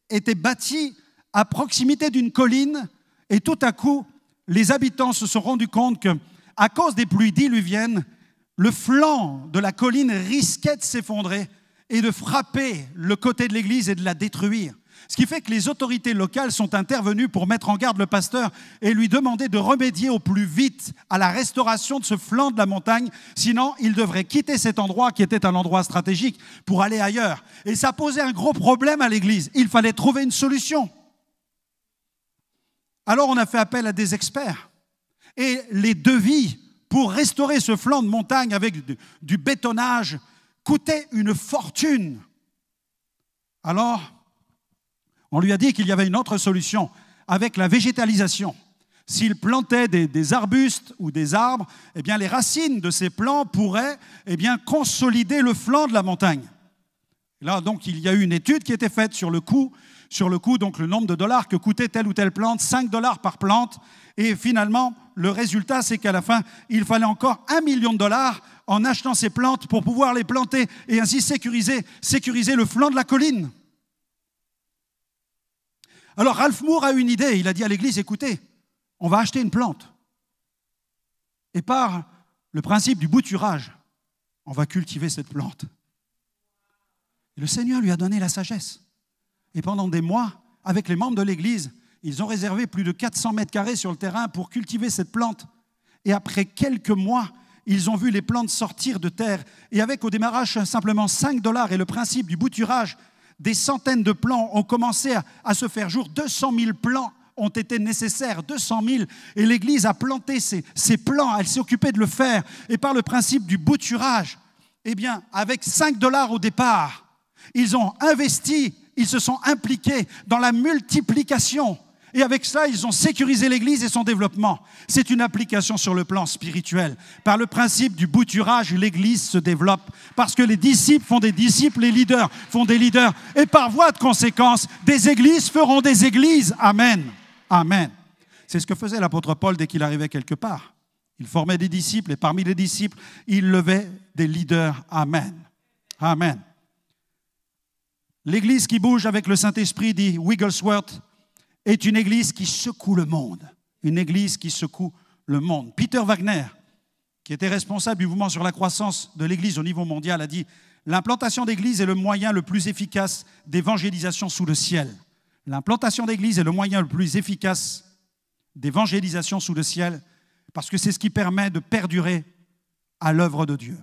était bâtie à proximité d'une colline et tout à coup, les habitants se sont rendus compte qu'à cause des pluies diluviennes, le flanc de la colline risquait de s'effondrer et de frapper le côté de l'église et de la détruire. Ce qui fait que les autorités locales sont intervenues pour mettre en garde le pasteur et lui demander de remédier au plus vite à la restauration de ce flanc de la montagne. Sinon, il devrait quitter cet endroit qui était un endroit stratégique pour aller ailleurs. Et ça posait un gros problème à l'église. Il fallait trouver une solution. Alors on a fait appel à des experts. Et les devis pour restaurer ce flanc de montagne avec du bétonnage coûtaient une fortune. Alors, on lui a dit qu'il y avait une autre solution avec la végétalisation. S'il plantait des arbustes ou des arbres, eh bien, les racines de ces plants pourraient consolider le flanc de la montagne. Là, donc, il y a eu une étude qui était faite sur le coût, donc le nombre de dollars que coûtait telle ou telle plante, 5 $ par plante. Et finalement, le résultat, c'est qu'à la fin, il fallait encore 1 million de dollars en achetant ces plantes pour pouvoir les planter et ainsi sécuriser le flanc de la colline. Alors Ralph Moore a eu une idée, il a dit à l'église, écoutez, on va acheter une plante. Et par le principe du bouturage, on va cultiver cette plante. Et le Seigneur lui a donné la sagesse. Et pendant des mois, avec les membres de l'église, ils ont réservé plus de 400 mètres carrés sur le terrain pour cultiver cette plante. Et après quelques mois, ils ont vu les plantes sortir de terre. Et avec au démarrage simplement 5 $ et le principe du bouturage, des centaines de plants ont commencé à se faire jour. 200 000 plants ont été nécessaires, 200 000. Et l'Église a planté ces plants, elle s'est occupée de le faire. Et par le principe du bouturage, eh bien, avec 5 $ au départ, ils ont investi, ils se sont impliqués dans la multiplication. Et avec ça, ils ont sécurisé l'Église et son développement. C'est une application sur le plan spirituel. Par le principe du bouturage, l'Église se développe. Parce que les disciples font des disciples, les leaders font des leaders. Et par voie de conséquence, des églises feront des églises. Amen. Amen. C'est ce que faisait l'apôtre Paul dès qu'il arrivait quelque part. Il formait des disciples et parmi les disciples, il levait des leaders. Amen. Amen. L'Église qui bouge avec le Saint-Esprit, dit Wigglesworth, est une église qui secoue le monde. Une église qui secoue le monde. Peter Wagner, qui était responsable du mouvement sur la croissance de l'église au niveau mondial, a dit « L'implantation d'église est le moyen le plus efficace d'évangélisation sous le ciel. L'implantation d'église est le moyen le plus efficace d'évangélisation sous le ciel parce que c'est ce qui permet de perdurer à l'œuvre de Dieu.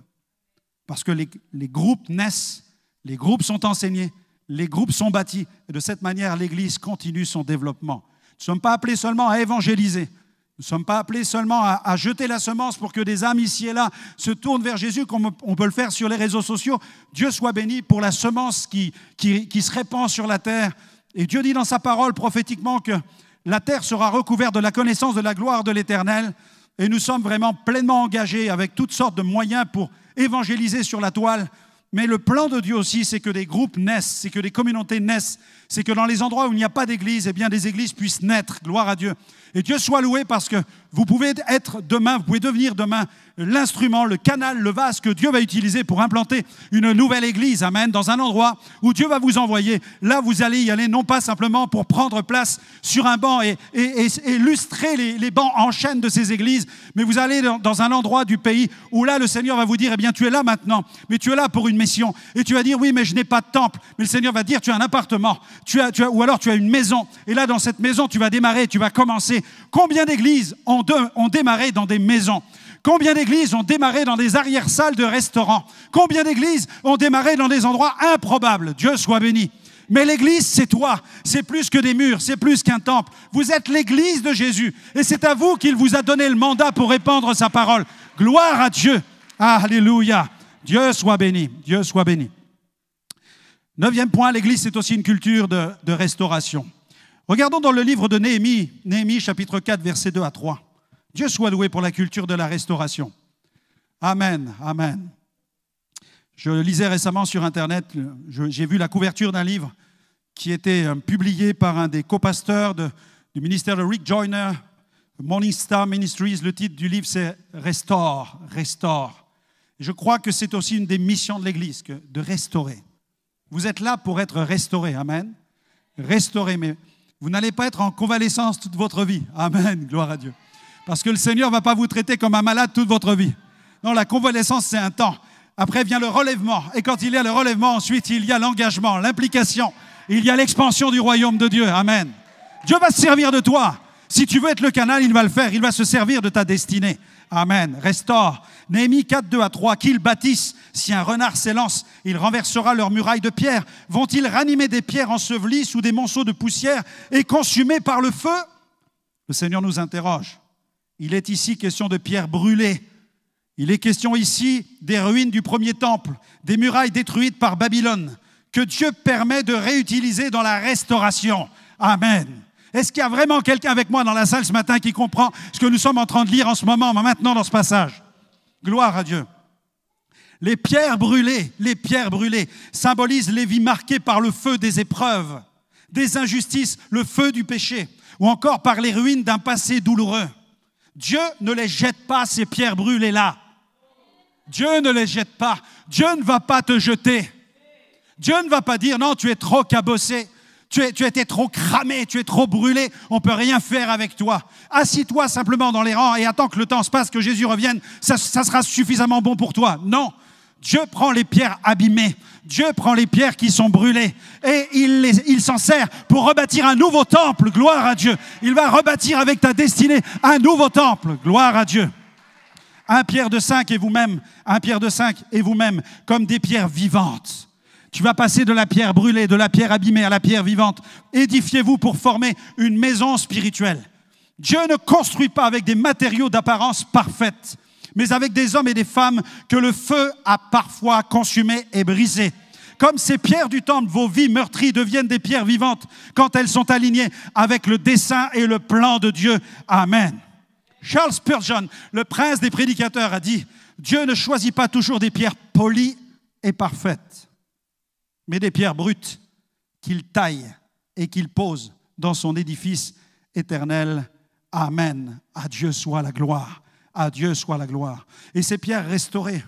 Parce que les groupes naissent, les groupes sont enseignés, les groupes sont bâtis, et de cette manière, l'Église continue son développement. Nous ne sommes pas appelés seulement à évangéliser, nous ne sommes pas appelés seulement à jeter la semence pour que des âmes ici et là se tournent vers Jésus, comme on peut le faire sur les réseaux sociaux. Dieu soit béni pour la semence qui se répand sur la terre. Et Dieu dit dans sa parole prophétiquement que la terre sera recouverte de la connaissance de la gloire de l'Éternel. Et nous sommes vraiment pleinement engagés avec toutes sortes de moyens pour évangéliser sur la toile. Mais le plan de Dieu aussi, c'est que des groupes naissent, c'est que des communautés naissent, c'est que dans les endroits où il n'y a pas d'église, eh bien des églises puissent naître. Gloire à Dieu. Et Dieu soit loué parce que vous pouvez être demain, vous pouvez devenir demain l'instrument, le canal, le vase que Dieu va utiliser pour implanter une nouvelle église, amen, dans un endroit où Dieu va vous envoyer. Là, vous allez y aller, non pas simplement pour prendre place sur un banc et lustrer les bancs en chaîne de ces églises, mais vous allez dans un endroit du pays où là, le Seigneur va vous dire, eh bien, tu es là maintenant, mais tu es là pour une mission. Et tu vas dire, oui, mais je n'ai pas de temple. Mais le Seigneur va dire, tu as un appartement, ou alors tu as une maison. Et là, dans cette maison, tu vas démarrer, tu vas commencer. Combien d'églises ont démarré dans des maisons ? Combien d'églises ont démarré dans des arrière-salles de restaurants? Combien d'églises ont démarré dans des endroits improbables? Dieu soit béni. Mais l'église, c'est toi. C'est plus que des murs, c'est plus qu'un temple. Vous êtes l'église de Jésus. Et c'est à vous qu'il vous a donné le mandat pour répandre sa parole. Gloire à Dieu. Alléluia. Dieu soit béni. Dieu soit béni. 9e point, l'église, c'est aussi une culture de restauration. Regardons dans le livre de Néhémie, Néhémie chapitre 4, versets 2 à 3. Dieu soit loué pour la culture de la restauration. Amen, amen. Je lisais récemment sur Internet, j'ai vu la couverture d'un livre qui était publié par un des copasteurs du ministère de Rick Joyner, Morning Star Ministries. Le titre du livre, c'est « Restaure, restaure ». Je crois que c'est aussi une des missions de l'Église, de restaurer. Vous êtes là pour être restaurés. Amen. Restaurés, mais vous n'allez pas être en convalescence toute votre vie. Amen. Gloire à Dieu. Parce que le Seigneur ne va pas vous traiter comme un malade toute votre vie. Non, la convalescence, c'est un temps. Après vient le relèvement. Et quand il y a le relèvement, ensuite, il y a l'engagement, l'implication. Il y a l'expansion du royaume de Dieu. Amen. Dieu va se servir de toi. Si tu veux être le canal, il va le faire. Il va se servir de ta destinée. Amen. Restaure. Néhémie 4, 2 à 3. Qu'ils bâtissent. Si un renard s'élance, il renversera leurs murailles de pierre. Vont-ils ranimer des pierres ensevelies sous des monceaux de poussière et consumées par le feu? Le Seigneur nous interroge. Il est ici question de pierres brûlées. Il est question ici des ruines du premier temple, des murailles détruites par Babylone, que Dieu permet de réutiliser dans la restauration. Amen. Est-ce qu'il y a vraiment quelqu'un avec moi dans la salle ce matin qui comprend ce que nous sommes en train de lire en ce moment, maintenant dans ce passage? Gloire à Dieu. Les pierres brûlées symbolisent les vies marquées par le feu des épreuves, des injustices, le feu du péché, ou encore par les ruines d'un passé douloureux. Dieu ne les jette pas, ces pierres brûlées-là. Dieu ne les jette pas. Dieu ne va pas te jeter. Dieu ne va pas dire, non, tu es trop cabossé. Tu as été trop cramé, tu es trop brûlé, on ne peut rien faire avec toi. Assis-toi simplement dans les rangs et attends que le temps se passe, que Jésus revienne, ça sera suffisamment bon pour toi. Non, Dieu prend les pierres abîmées, Dieu prend les pierres qui sont brûlées et il s'en sert pour rebâtir un nouveau temple, gloire à Dieu. Il va rebâtir avec ta destinée un nouveau temple, gloire à Dieu. 1 Pierre 2,5 et vous-même, comme des pierres vivantes. Tu vas passer de la pierre brûlée, de la pierre abîmée à la pierre vivante. Édifiez-vous pour former une maison spirituelle. Dieu ne construit pas avec des matériaux d'apparence parfaite, mais avec des hommes et des femmes que le feu a parfois consumés et brisés. Comme ces pierres du temple, vos vies meurtries deviennent des pierres vivantes quand elles sont alignées avec le dessein et le plan de Dieu. Amen. Charles Spurgeon, le prince des prédicateurs, a dit « Dieu ne choisit pas toujours des pierres polies et parfaites, mais des pierres brutes qu'il taille et qu'il pose dans son édifice éternel. Amen. À Dieu soit la gloire. À Dieu soit la gloire. » Et ces pierres restaurées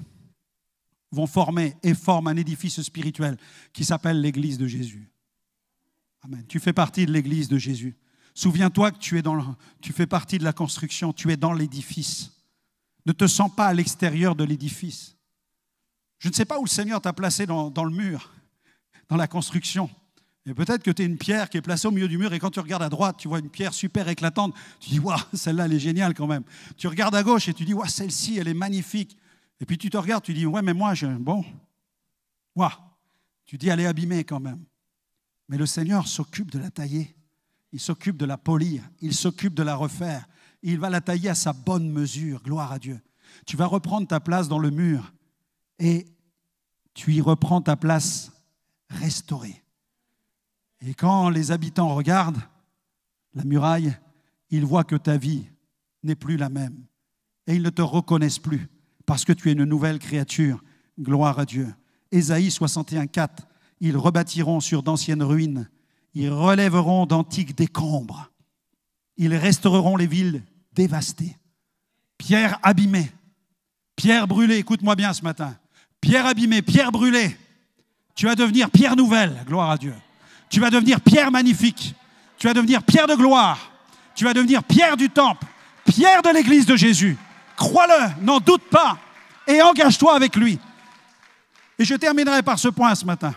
vont former et forment un édifice spirituel qui s'appelle l'Église de Jésus. Amen. Tu fais partie de l'Église de Jésus. Souviens-toi que tu fais partie de la construction, tu es dans l'édifice. Ne te sens pas à l'extérieur de l'édifice. Je ne sais pas où le Seigneur t'a placé dans le mur, dans la construction. Et peut-être que tu es une pierre qui est placée au milieu du mur et quand tu regardes à droite, tu vois une pierre super éclatante. Tu dis, waouh, celle-là, elle est géniale quand même. Tu regardes à gauche et tu dis, waouh, celle-ci, elle est magnifique. Et puis tu te regardes, tu dis, ouais, mais moi, waouh. Tu dis, elle est abîmée quand même. Mais le Seigneur s'occupe de la tailler. Il s'occupe de la polir, il s'occupe de la refaire. Il va la tailler à sa bonne mesure, gloire à Dieu. Tu vas reprendre ta place dans le mur et tu y reprends ta place restaurée. Et quand les habitants regardent la muraille, ils voient que ta vie n'est plus la même. Et ils ne te reconnaissent plus parce que tu es une nouvelle créature, gloire à Dieu. Ésaïe 61, 4, ils rebâtiront sur d'anciennes ruines. Ils relèveront d'antiques décombres. Ils restaureront les villes dévastées. Pierre abîmée, pierre brûlée, écoute-moi bien ce matin. Pierre abîmée, pierre brûlée. Tu vas devenir pierre nouvelle, gloire à Dieu. Tu vas devenir pierre magnifique. Tu vas devenir pierre de gloire. Tu vas devenir pierre du temple, pierre de l'église de Jésus. Crois-le, n'en doute pas et engage-toi avec lui. Et je terminerai par ce point ce matin.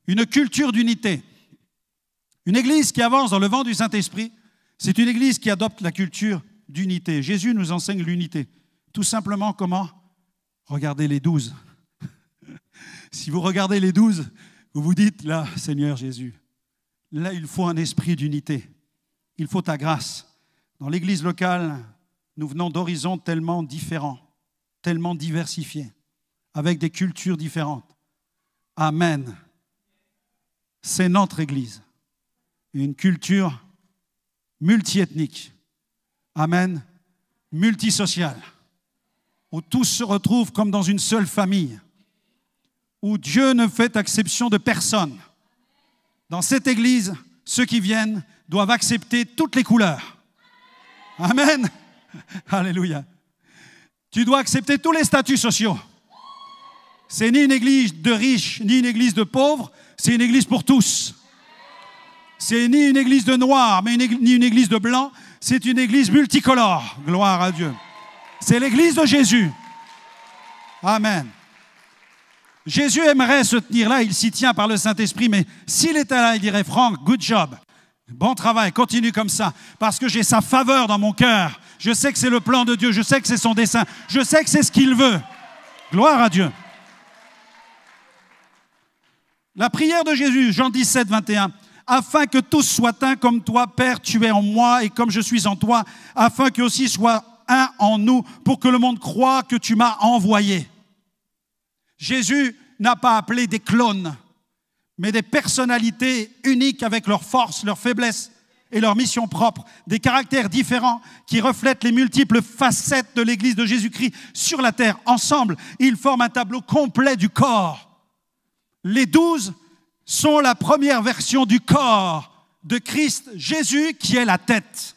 Une culture d'unité. Une église qui avance dans le vent du Saint-Esprit, c'est une église qui adopte la culture d'unité. Jésus nous enseigne l'unité. Tout simplement comment? Regardez les 12. Si vous regardez les 12, vous vous dites, là, Seigneur Jésus, là, il faut un esprit d'unité. Il faut ta grâce. Dans l'église locale, nous venons d'horizons tellement différents, tellement diversifiés, avec des cultures différentes. Amen. C'est notre Église. Une culture multiethnique. Amen. Multisociale. Où tous se retrouvent comme dans une seule famille. Où Dieu ne fait exception de personne. Dans cette Église, ceux qui viennent doivent accepter toutes les couleurs. Amen. Alléluia. Tu dois accepter tous les statuts sociaux. C'est ni une église de riches, ni une église de pauvres, c'est une église pour tous. C'est ni une église de noirs, ni une église de blancs, c'est une église multicolore. Gloire à Dieu. C'est l'église de Jésus. Amen. Jésus aimerait se tenir là, il s'y tient par le Saint-Esprit, mais s'il était là, il dirait, Franck, good job, bon travail, continue comme ça, parce que j'ai sa faveur dans mon cœur. Je sais que c'est le plan de Dieu, je sais que c'est son dessein, je sais que c'est ce qu'il veut. Gloire à Dieu. La prière de Jésus, Jean 17, 21, afin que tous soient un comme toi, Père, tu es en moi et comme je suis en toi, afin qu'eux aussi soient un en nous, pour que le monde croie que tu m'as envoyé. Jésus n'a pas appelé des clones, mais des personnalités uniques avec leurs forces, leurs faiblesses et leurs missions propres, des caractères différents qui reflètent les multiples facettes de l'Église de Jésus-Christ sur la terre. Ensemble, ils forment un tableau complet du corps. Les 12 sont la première version du corps de Christ, Jésus qui est la tête.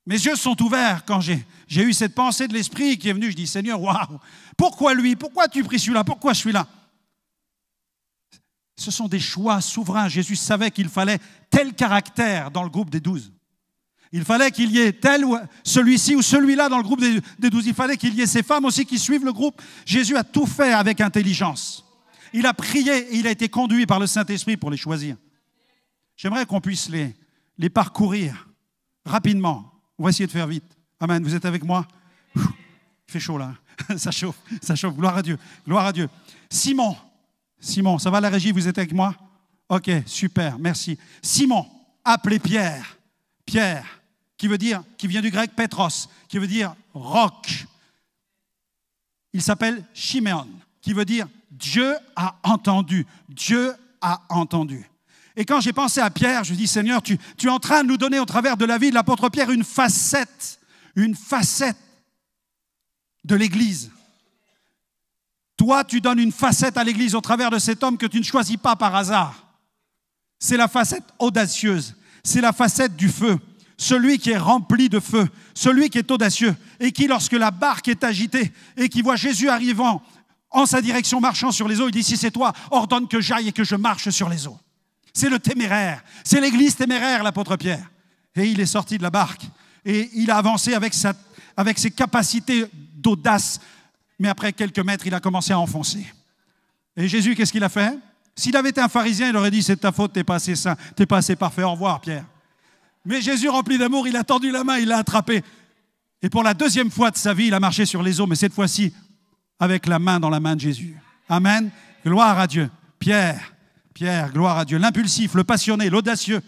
Mes yeux sont ouverts quand j'ai eu cette pensée de l'Esprit qui est venue. Je dis, Seigneur, waouh, pourquoi lui? Pourquoi tu pries celui-là? Pourquoi je suis là? Ce sont des choix souverains. Jésus savait qu'il fallait tel caractère dans le groupe des 12. Il fallait qu'il y ait tel ou celui-ci ou celui-là dans le groupe des 12. Il fallait qu'il y ait ces femmes aussi qui suivent le groupe. Jésus a tout fait avec intelligence. Il a prié et il a été conduit par le Saint-Esprit pour les choisir. J'aimerais qu'on puisse les parcourir rapidement. On va essayer de faire vite. Amen. Vous êtes avec moi? Il fait chaud là. Ça chauffe, ça chauffe. Gloire à Dieu. Gloire à Dieu. Simon, ça va la régie? Vous êtes avec moi? Ok, super, merci. Simon, appelé Pierre. Pierre, qui vient du grec Pétros, qui veut dire roc. Il s'appelle Chiméon, qui veut dire Dieu a entendu. Dieu a entendu. Et quand j'ai pensé à Pierre, je dis, Seigneur, tu es en train de nous donner au travers de la vie de l'apôtre Pierre une facette de l'Église. Toi, tu donnes une facette à l'Église au travers de cet homme que tu ne choisis pas par hasard. C'est la facette audacieuse, c'est la facette du feu, celui qui est rempli de feu, celui qui est audacieux et qui, lorsque la barque est agitée et qui voit Jésus arrivant en sa direction, marchant sur les eaux, il dit, si c'est toi, ordonne que j'aille et que je marche sur les eaux. C'est le téméraire, c'est l'église téméraire, l'apôtre Pierre. Et il est sorti de la barque et il a avancé avec ses capacités d'audace. Mais après quelques mètres, il a commencé à enfoncer. Et Jésus, qu'est-ce qu'il a fait? S'il avait été un pharisien, il aurait dit, c'est de ta faute, t'es pas assez saint, t'es pas assez parfait, au revoir Pierre. Mais Jésus, rempli d'amour, il a tendu la main, il l'a attrapé. Et pour la deuxième fois de sa vie, il a marché sur les eaux, mais cette fois-ci, avec la main dans la main de Jésus. Amen. Gloire à Dieu. Pierre, gloire à Dieu. L'impulsif, le passionné, l'audacieux,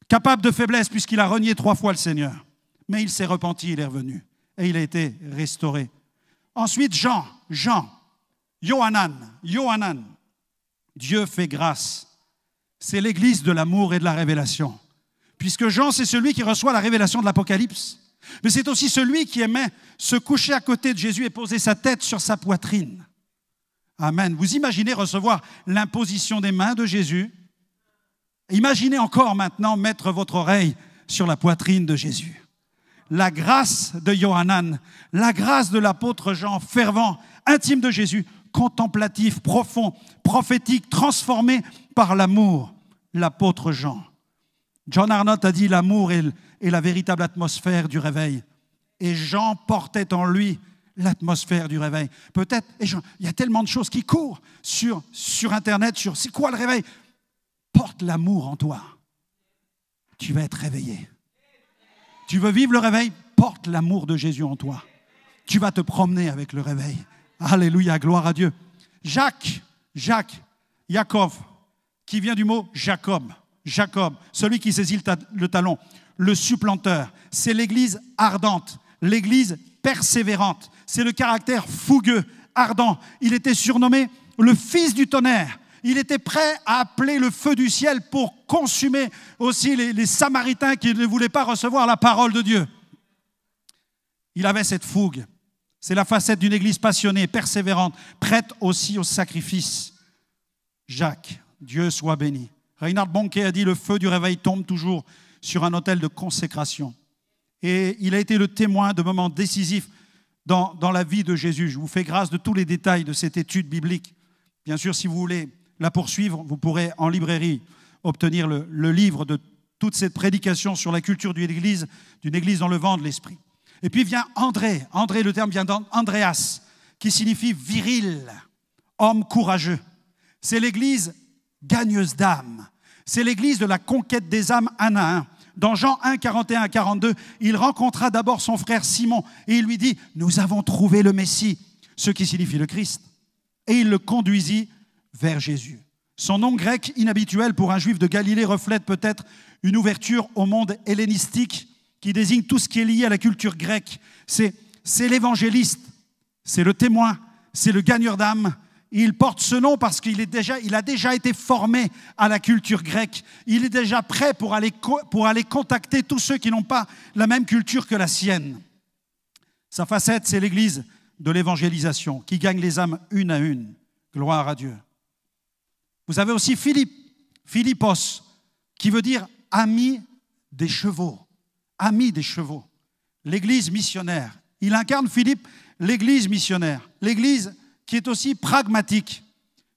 capable de faiblesse puisqu'il a renié 3 fois le Seigneur. Mais il s'est repenti, il est revenu. Et il a été restauré. Ensuite, Jean, Yohanan. Dieu fait grâce. C'est l'église de l'amour et de la révélation. Puisque Jean, c'est celui qui reçoit la révélation de l'Apocalypse. Mais c'est aussi celui qui aimait se coucher à côté de Jésus et poser sa tête sur sa poitrine. Amen. Vous imaginez recevoir l'imposition des mains de Jésus? Imaginez encore maintenant mettre votre oreille sur la poitrine de Jésus. La grâce de Yohanan, la grâce de l'apôtre Jean, fervent, intime de Jésus, contemplatif, profond, prophétique, transformé par l'amour, l'apôtre Jean. John Arnott a dit l'amour est la véritable atmosphère du réveil. Et Jean portait en lui l'atmosphère du réveil. Peut-être, il y a tellement de choses qui courent sur Internet, sur c'est quoi le réveil? Porte l'amour en toi. Tu vas être réveillé. Tu veux vivre le réveil? Porte l'amour de Jésus en toi. Tu vas te promener avec le réveil. Alléluia, gloire à Dieu. Jacques, Yaakov, qui vient du mot Jacob, celui qui saisit le talon, le supplanteur. C'est l'église ardente, l'église persévérante. C'est le caractère fougueux, ardent. Il était surnommé le fils du tonnerre. Il était prêt à appeler le feu du ciel pour consumer aussi les Samaritains qui ne voulaient pas recevoir la parole de Dieu. Il avait cette fougue. C'est la facette d'une église passionnée, persévérante, prête aussi au sacrifice. Jacques, Dieu soit béni. Reinhard Bonnke a dit « Le feu du réveil tombe toujours sur un autel de consécration ». Et il a été le témoin de moments décisifs dans la vie de Jésus. Je vous fais grâce de tous les détails de cette étude biblique. Bien sûr, si vous voulez la poursuivre, vous pourrez en librairie obtenir le livre de toute cette prédication sur la culture d'une église dans le vent de l'esprit. Et puis vient André. André, le terme vient d'Andreas, qui signifie viril, homme courageux. C'est l'église gagneuse d'âmes. C'est l'église de la conquête des âmes un à un. Dans Jean 1, 41 à 42, il rencontra d'abord son frère Simon et il lui dit « Nous avons trouvé le Messie », ce qui signifie le Christ. Et il le conduisit vers Jésus. Son nom grec inhabituel pour un juif de Galilée reflète peut-être une ouverture au monde hellénistique qui désigne tout ce qui est lié à la culture grecque. C'est l'évangéliste, c'est le témoin, c'est le gagneur d'âme. Il porte ce nom parce qu'il a déjà été formé à la culture grecque. Il est déjà prêt pour aller contacter tous ceux qui n'ont pas la même culture que la sienne. Sa facette, c'est l'église de l'évangélisation qui gagne les âmes une à une. Gloire à Dieu. Vous avez aussi Philippos, qui veut dire ami des chevaux. Ami des chevaux. L'église missionnaire. Il incarne, Philippe, l'église missionnaire. L'église qui est aussi pragmatique.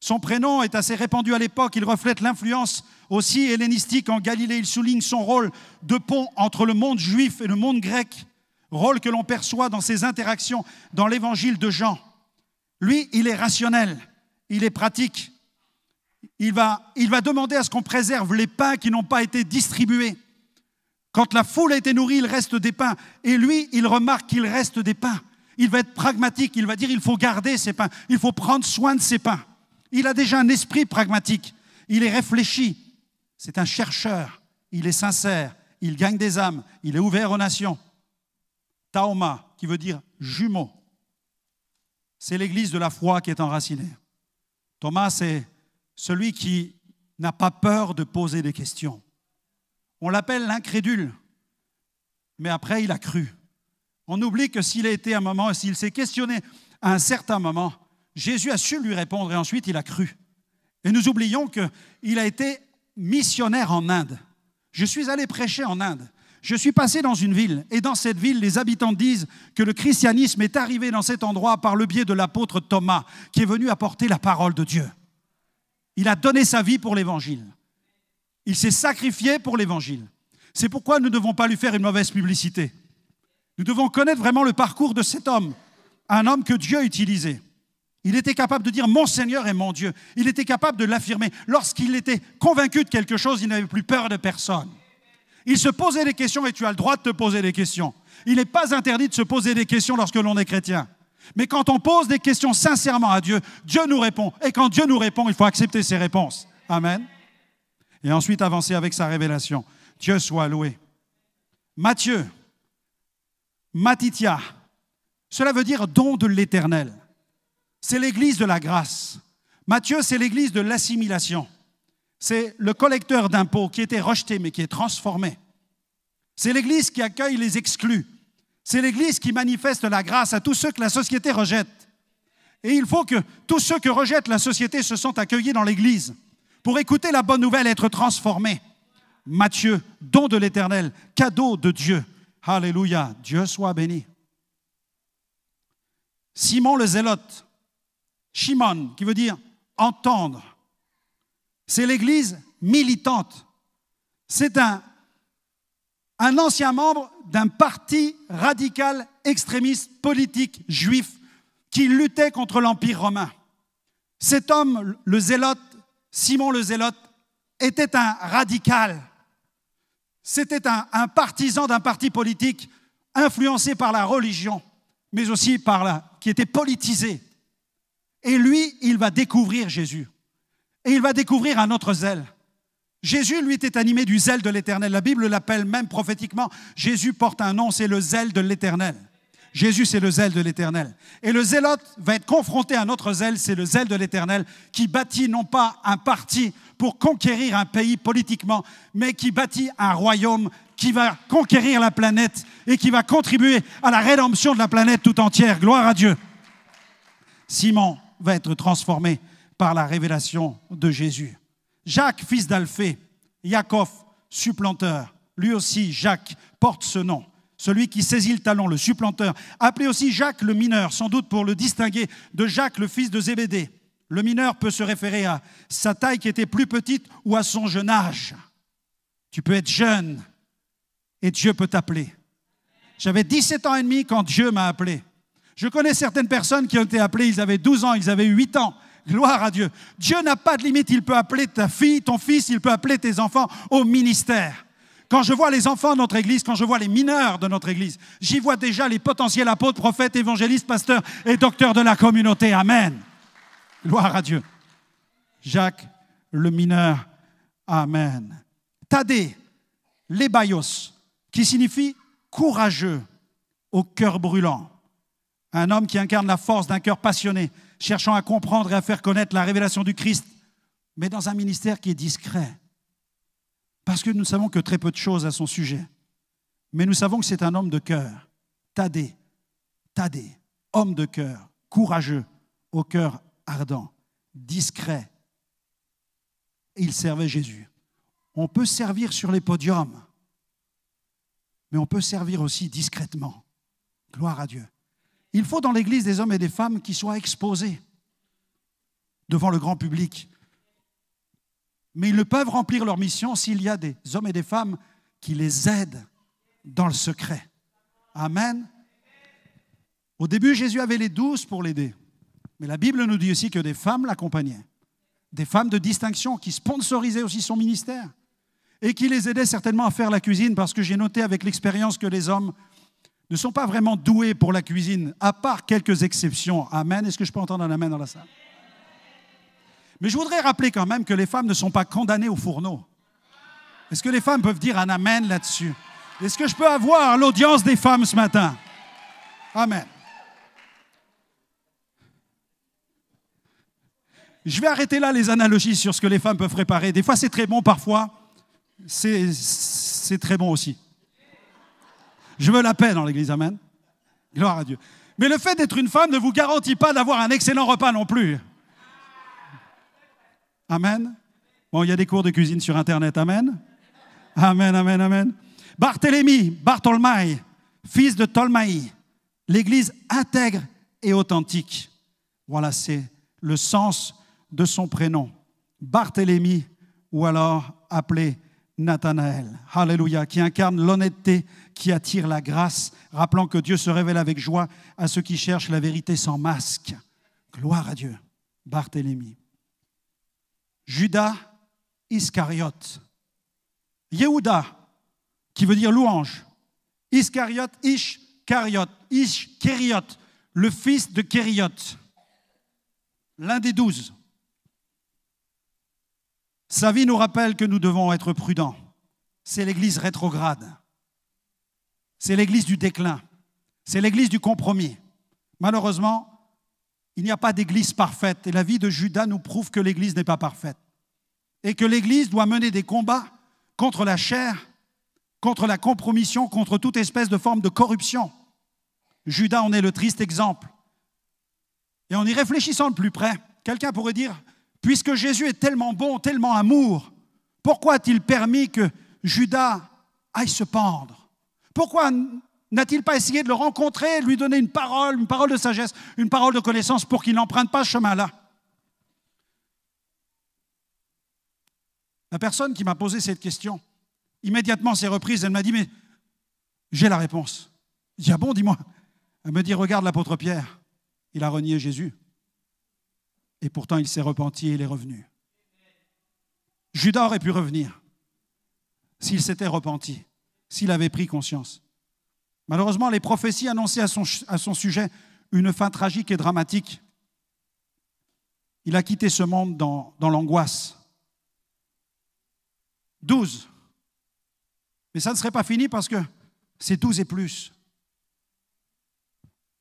Son prénom est assez répandu à l'époque. Il reflète l'influence aussi hellénistique en Galilée. Il souligne son rôle de pont entre le monde juif et le monde grec. Rôle que l'on perçoit dans ses interactions dans l'évangile de Jean. Lui, il est rationnel. Il est pratique. Il va demander à ce qu'on préserve les pains qui n'ont pas été distribués. Quand la foule a été nourrie, il reste des pains. Et lui, il remarque qu'il reste des pains. Il va être pragmatique, il va dire il faut garder ces pains, il faut prendre soin de ces pains. Il a déjà un esprit pragmatique, il est réfléchi, c'est un chercheur, il est sincère, il gagne des âmes, il est ouvert aux nations. Taoma, qui veut dire jumeau, c'est l'église de la foi qui est enracinée. Thomas, c'est celui qui n'a pas peur de poser des questions. On l'appelle l'incrédule, mais après il a cru. On oublie que s'il a été un moment, s'il s'est questionné à un certain moment, Jésus a su lui répondre et ensuite il a cru. Et nous oublions qu'il a été missionnaire en Inde. Je suis allé prêcher en Inde. Je suis passé dans une ville et dans cette ville, les habitants disent que le christianisme est arrivé dans cet endroit par le biais de l'apôtre Thomas qui est venu apporter la parole de Dieu. Il a donné sa vie pour l'évangile. Il s'est sacrifié pour l'évangile. C'est pourquoi nous ne devons pas lui faire une mauvaise publicité. Nous devons connaître vraiment le parcours de cet homme, un homme que Dieu a utilisé. Il était capable de dire « Mon Seigneur est mon Dieu ». Il était capable de l'affirmer. Lorsqu'il était convaincu de quelque chose, il n'avait plus peur de personne. Il se posait des questions et tu as le droit de te poser des questions. Il n'est pas interdit de se poser des questions lorsque l'on est chrétien. Mais quand on pose des questions sincèrement à Dieu, Dieu nous répond. Et quand Dieu nous répond, il faut accepter ses réponses. Amen. Et ensuite avancer avec sa révélation. Dieu soit loué. Matthieu. Matithia, cela veut dire don de l'Éternel. C'est l'église de la grâce. Matthieu, c'est l'église de l'assimilation. C'est le collecteur d'impôts qui était rejeté mais qui est transformé. C'est l'église qui accueille les exclus. C'est l'église qui manifeste la grâce à tous ceux que la société rejette. Et il faut que tous ceux que rejette la société se sentent accueillis dans l'église pour écouter la bonne nouvelle et être transformés. Matthieu, don de l'Éternel, cadeau de Dieu. Alléluia, Dieu soit béni. Simon le Zélote, Shimon, qui veut dire entendre. C'est l'église militante. C'est un ancien membre d'un parti radical, extrémiste, politique, juif, qui luttait contre l'Empire romain. Cet homme, le Zélote, Simon le Zélote, était un radical. C'était un partisan d'un parti politique influencé par la religion, mais aussi qui était politisé. Et lui, il va découvrir Jésus. Et il va découvrir un autre zèle. Jésus, lui, était animé du zèle de l'Éternel. La Bible l'appelle même prophétiquement. Jésus porte un nom, c'est le zèle de l'Éternel. Jésus, c'est le zèle de l'Éternel. Et le zélote va être confronté à un autre zèle, c'est le zèle de l'Éternel, qui bâtit non pas un parti pour conquérir un pays politiquement, mais qui bâtit un royaume qui va conquérir la planète et qui va contribuer à la rédemption de la planète tout entière. Gloire à Dieu. Simon va être transformé par la révélation de Jésus. Jacques, fils d'Alphée, Yaakov, supplanteur, lui aussi, Jacques, porte ce nom. celui qui saisit le talon, le supplanteur, appelé aussi Jacques le mineur, sans doute pour le distinguer de Jacques le fils de Zébédée. Le mineur peut se référer à sa taille qui était plus petite ou à son jeune âge. Tu peux être jeune et Dieu peut t'appeler. J'avais 17 ans et demi quand Dieu m'a appelé. Je connais certaines personnes qui ont été appelées, ils avaient 12 ans, ils avaient 8 ans. Gloire à Dieu. Dieu n'a pas de limite, il peut appeler ta fille, ton fils, il peut appeler tes enfants au ministère. Quand je vois les enfants de notre Église, quand je vois les mineurs de notre Église, j'y vois déjà les potentiels apôtres, prophètes, évangélistes, pasteurs et docteurs de la communauté. Amen. Gloire à Dieu. Jacques, le mineur. Amen. Thaddée, l'ébaios, qui signifie courageux, au cœur brûlant. Un homme qui incarne la force d'un cœur passionné, cherchant à comprendre et à faire connaître la révélation du Christ, mais dans un ministère qui est discret. Parce que nous ne savons que très peu de choses à son sujet. Mais nous savons que c'est un homme de cœur. Thaddée, homme de cœur, courageux, au cœur ardent, discret. Il servait Jésus. On peut servir sur les podiums, mais on peut servir aussi discrètement. Gloire à Dieu. Il faut dans l'Église des hommes et des femmes qui soient exposés devant le grand public. Mais ils ne peuvent remplir leur mission s'il y a des hommes et des femmes qui les aident dans le secret. Amen. Au début, Jésus avait les 12 pour l'aider. Mais la Bible nous dit aussi que des femmes l'accompagnaient. Des femmes de distinction qui sponsorisaient aussi son ministère et qui les aidaient certainement à faire la cuisine, parce que j'ai noté avec l'expérience que les hommes ne sont pas vraiment doués pour la cuisine, à part quelques exceptions. Amen. Est-ce que je peux entendre un amen dans la salle? Mais je voudrais rappeler quand même que les femmes ne sont pas condamnées au fourneau. Est-ce que les femmes peuvent dire un amen là-dessus? Est-ce que je peux avoir l'audience des femmes ce matin? Amen. Je vais arrêter là les analogies sur ce que les femmes peuvent préparer. Des fois, c'est très bon, parfois, c'est très bon aussi. Je veux la paix dans l'Église, amen. Gloire à Dieu. Mais le fait d'être une femme ne vous garantit pas d'avoir un excellent repas non plus. Amen. Bon, il y a des cours de cuisine sur Internet, amen. Amen, amen, amen. Bartholomaï, fils de Tolmaï, l'Église intègre et authentique. Voilà, c'est le sens de son prénom. Barthélemy, ou alors appelé Nathanaël. Alléluia, qui incarne l'honnêteté, qui attire la grâce, rappelant que Dieu se révèle avec joie à ceux qui cherchent la vérité sans masque. Gloire à Dieu. Barthélemy. Judas Iscariote. Yehuda, qui veut dire louange. Iscariote, Kériote, le fils de Kériote, l'un des 12. Sa vie nous rappelle que nous devons être prudents. C'est l'Église rétrograde. C'est l'Église du déclin. C'est l'Église du compromis. Malheureusement, il n'y a pas d'Église parfaite. Et la vie de Judas nous prouve que l'Église n'est pas parfaite. Et que l'Église doit mener des combats contre la chair, contre la compromission, contre toute espèce de forme de corruption. Judas en est le triste exemple. Et en y réfléchissant de plus près, quelqu'un pourrait dire, puisque Jésus est tellement bon, tellement amour, pourquoi a-t-il permis que Judas aille se pendre? Pourquoi n'a-t-il pas essayé de le rencontrer, de lui donner une parole de sagesse, une parole de connaissance pour qu'il n'emprunte pas ce chemin-là? La personne qui m'a posé cette question, immédiatement s'est reprise, elle m'a dit, mais j'ai la réponse. Je dis, ah bon, dis-moi. Elle me dit, regarde l'apôtre Pierre, il a renié Jésus. Et pourtant, il s'est repenti et il est revenu. Judas aurait pu revenir s'il s'était repenti, s'il avait pris conscience. Malheureusement, les prophéties annonçaient à son sujet une fin tragique et dramatique. Il a quitté ce monde dans l'angoisse. 12. Mais ça ne serait pas fini parce que c'est 12 et plus.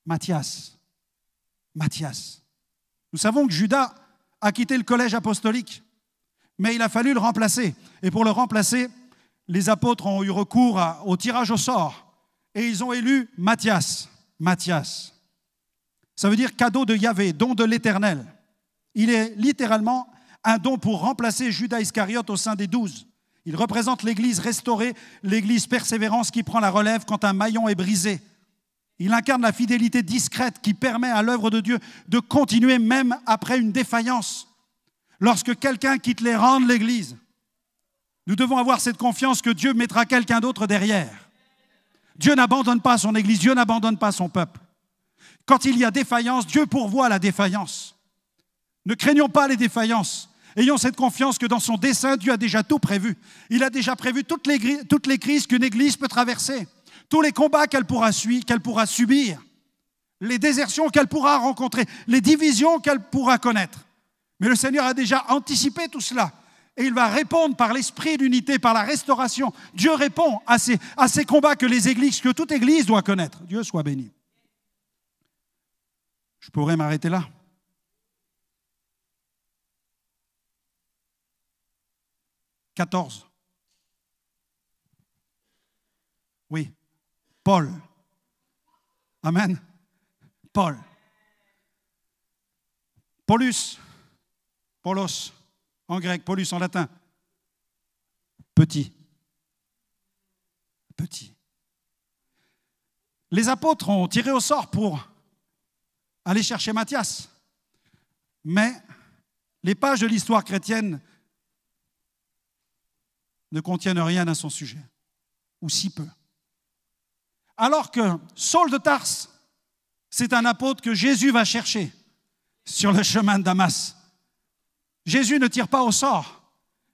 Matthias. Nous savons que Judas a quitté le collège apostolique, mais il a fallu le remplacer. Et pour le remplacer, les apôtres ont eu recours au tirage au sort et ils ont élu Matthias. Ça veut dire cadeau de Yahvé, don de l'Éternel. Il est littéralement un don pour remplacer Judas Iscariote au sein des 12. Il représente l'Église restaurée, l'Église persévérance qui prend la relève quand un maillon est brisé. Il incarne la fidélité discrète qui permet à l'œuvre de Dieu de continuer même après une défaillance. Lorsque quelqu'un quitte les rangs de l'Église, nous devons avoir cette confiance que Dieu mettra quelqu'un d'autre derrière. Dieu n'abandonne pas son Église, Dieu n'abandonne pas son peuple. Quand il y a défaillance, Dieu pourvoit la défaillance. Ne craignons pas les défaillances. Ayons cette confiance que dans son dessein, Dieu a déjà tout prévu. Il a déjà prévu toutes les crises qu'une Église peut traverser, tous les combats qu'elle pourra subir, les désertions qu'elle pourra rencontrer, les divisions qu'elle pourra connaître. Mais le Seigneur a déjà anticipé tout cela. Et il va répondre par l'esprit d'unité, par la restauration. Dieu répond à ces combats que toute Église doit connaître. Dieu soit béni. Je pourrais m'arrêter là. « 14. Oui, Paul. Amen. Paul. Paulus. Paulos. En grec, Paulus en latin. Petit. Petit. Les apôtres ont tiré au sort pour aller chercher Matthias. Mais les pages de l'histoire chrétienne ne contiennent rien à son sujet, ou si peu. Alors que Saul de Tarse, c'est un apôtre que Jésus va chercher sur le chemin de Damas. Jésus ne tire pas au sort,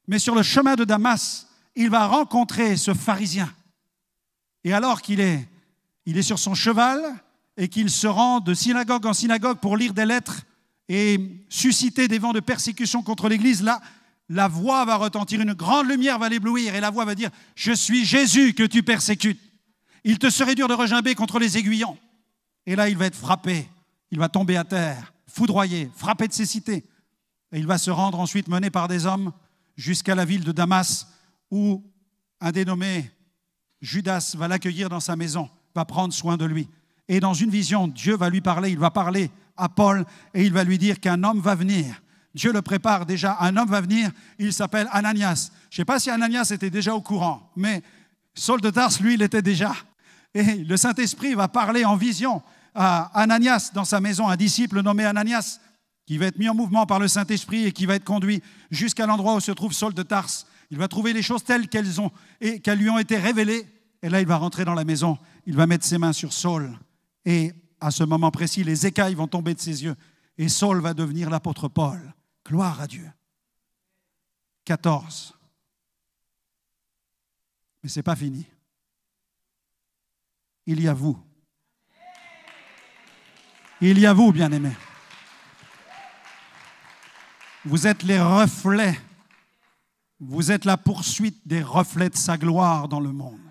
mais sur le chemin de Damas, il va rencontrer ce pharisien. Et alors qu'il est sur son cheval et qu'il se rend de synagogue en synagogue pour lire des lettres et susciter des vents de persécution contre l'Église, là, la voix va retentir, une grande lumière va l'éblouir et la voix va dire « Je suis Jésus que tu persécutes. Il te serait dur de regimber contre les aiguillons. » Et là, il va être frappé, il va tomber à terre, foudroyé, frappé de cécité. Et il va se rendre ensuite mené par des hommes jusqu'à la ville de Damas où un dénommé Judas va l'accueillir dans sa maison, va prendre soin de lui. Et dans une vision, Dieu va lui parler, il va parler à Paul et il va lui dire qu'un homme va venir. Dieu le prépare déjà, un homme va venir, il s'appelle Ananias. Je ne sais pas si Ananias était déjà au courant, mais Saul de Tarse, lui, il était déjà. Et le Saint-Esprit va parler en vision à Ananias dans sa maison, un disciple nommé Ananias, qui va être mis en mouvement par le Saint-Esprit et qui va être conduit jusqu'à l'endroit où se trouve Saul de Tarse. Il va trouver les choses telles qu'elles lui ont été révélées. Et là, il va rentrer dans la maison, il va mettre ses mains sur Saul. Et à ce moment précis, les écailles vont tomber de ses yeux. Et Saul va devenir l'apôtre Paul. Gloire à Dieu. 14. Mais ce n'est pas fini. Il y a vous. Il y a vous, bien-aimés. Vous êtes les reflets. Vous êtes la poursuite des reflets de sa gloire dans le monde.